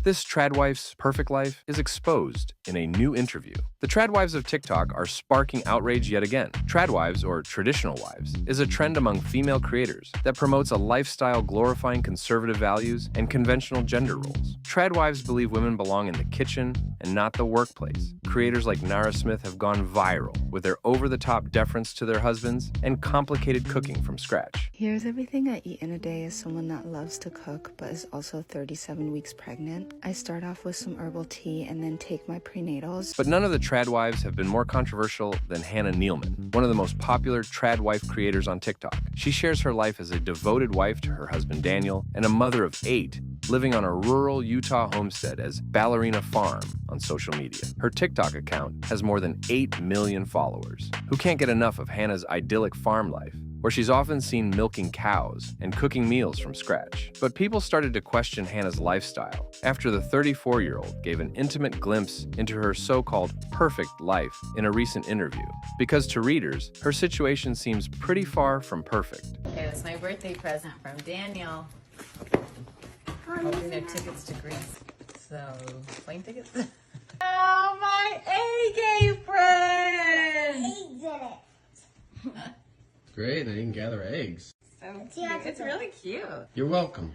This tradwife's perfect life is exposed in a new interview. The tradwives of TikTok are sparking outrage yet again. Tradwives, or traditional wives, is a trend among female creators that promotes a lifestyle glorifying conservative values and conventional gender roles. Tradwives believe women belong in the kitchen and not the workplace. Creators like Nara Smith have gone viral with their over-the-top deference to their husbands and complicated cooking from scratch. Here's everything I eat in a day as someone that loves to cook but is also 37 weeks pregnant. I start off with some herbal tea and then take my prenatals. But none of the tradwives have been more controversial than Hannah Nealman, one of the most popular tradwife creators on TikTok. She shares her life as a devoted wife to her husband Daniel and a mother of 8, living on a rural Utah homestead as Ballerina Farm on social media. Her TikTok account has more than 8 million followers, who can't get enough of Hannah's idyllic farm life, where she's often seen milking cows and cooking meals from scratch. But people started to question Hannah's lifestyle after the 34-year-old gave an intimate glimpse into her so-called perfect life in a recent interview. Because to readers, her situation seems pretty far from perfect. Okay, that's my birthday present from Daniel. Hoping they're tickets to Greece. So, plane tickets? Oh, my egg apron! Eggs in it. Great, now you can gather eggs. So cute. It's really cute. You're welcome.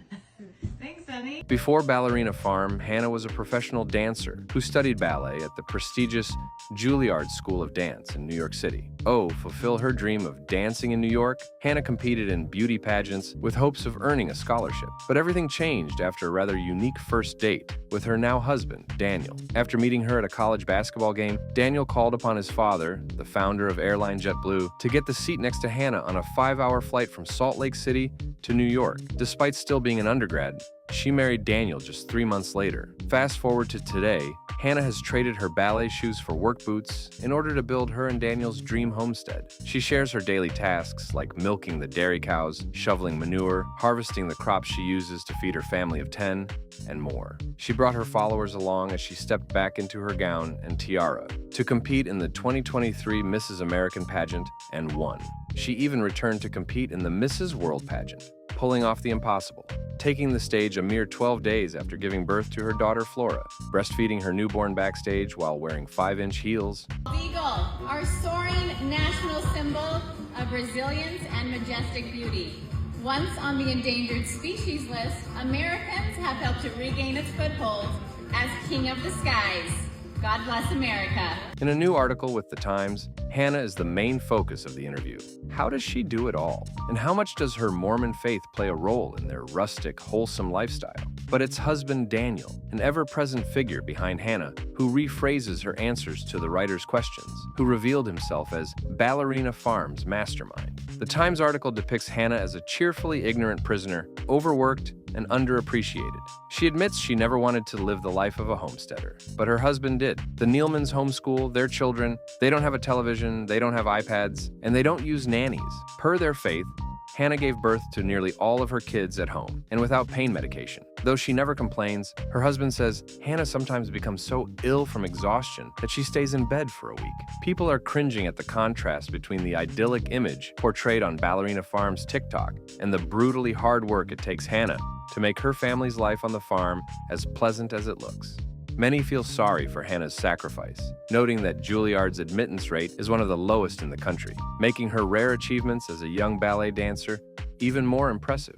Thanks, honey. Before Ballerina Farm, Hannah was a professional dancer who studied ballet at the prestigious Juilliard School of Dance in New York City. To fulfill her dream of dancing in New York, Hannah competed in beauty pageants with hopes of earning a scholarship. But everything changed after a rather unique first date with her now husband, Daniel. After meeting her at a college basketball game, Daniel called upon his father, the founder of airline JetBlue, to get the seat next to Hannah on a 5-hour flight from Salt Lake City to New York. Despite still being an undergrad, she married Daniel just 3 months later. Fast forward to today, Hannah has traded her ballet shoes for work boots in order to build her and Daniel's dream homestead. She shares her daily tasks like milking the dairy cows, shoveling manure, harvesting the crops she uses to feed her family of 10, and more. She brought her followers along as she stepped back into her gown and tiara to compete in the 2023 Mrs. American pageant and won. She even returned to compete in the Mrs. World pageant, pulling off the impossible, taking the stage a mere 12 days after giving birth to her daughter Flora, breastfeeding her newborn backstage while wearing 5-inch heels. Beagle, our soaring national symbol of resilience and majestic beauty. Once on the endangered species list, Americans have helped to regain its foothold as king of the skies. God bless America. In a new article with The Times, Hannah is the main focus of the interview. How does she do it all? And how much does her Mormon faith play a role in their rustic, wholesome lifestyle? But it's husband Daniel, an ever-present figure behind Hannah, who rephrases her answers to the writer's questions, who revealed himself as Ballerina Farm's mastermind. The Times article depicts Hannah as a cheerfully ignorant prisoner, overworked and underappreciated. She admits she never wanted to live the life of a homesteader, but her husband did. The Nealmans homeschool their children. They don't have a television, they don't have iPads, and they don't use nannies. Per their faith, Hannah gave birth to nearly all of her kids at home and without pain medication. Though she never complains, her husband says Hannah sometimes becomes so ill from exhaustion that she stays in bed for a week. People are cringing at the contrast between the idyllic image portrayed on Ballerina Farm's TikTok and the brutally hard work it takes Hannah to make her family's life on the farm as pleasant as it looks. Many feel sorry for Hannah's sacrifice, noting that Juilliard's admittance rate is one of the lowest in the country, making her rare achievements as a young ballet dancer even more impressive.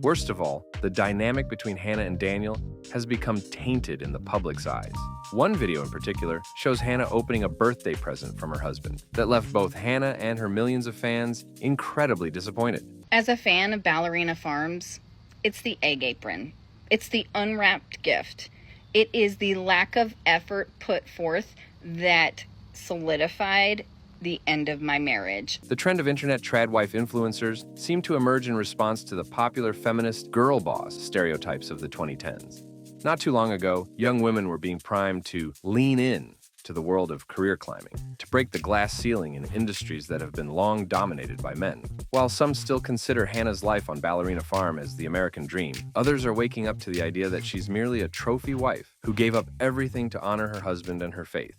Worst of all, the dynamic between Hannah and Daniel has become tainted in the public's eyes. One video in particular shows Hannah opening a birthday present from her husband that left both Hannah and her millions of fans incredibly disappointed. As a fan of Ballerina Farms, it's the egg apron. It's the unwrapped gift. It is the lack of effort put forth that solidified the end of my marriage. The trend of internet tradwife influencers seemed to emerge in response to the popular feminist girl boss stereotypes of the 2010s. Not too long ago, young women were being primed to lean in to the world of career climbing, to break the glass ceiling in industries that have been long dominated by men. While some still consider Hannah's life on Ballerina Farm as the American dream, others are waking up to the idea that she's merely a trophy wife who gave up everything to honor her husband and her faith.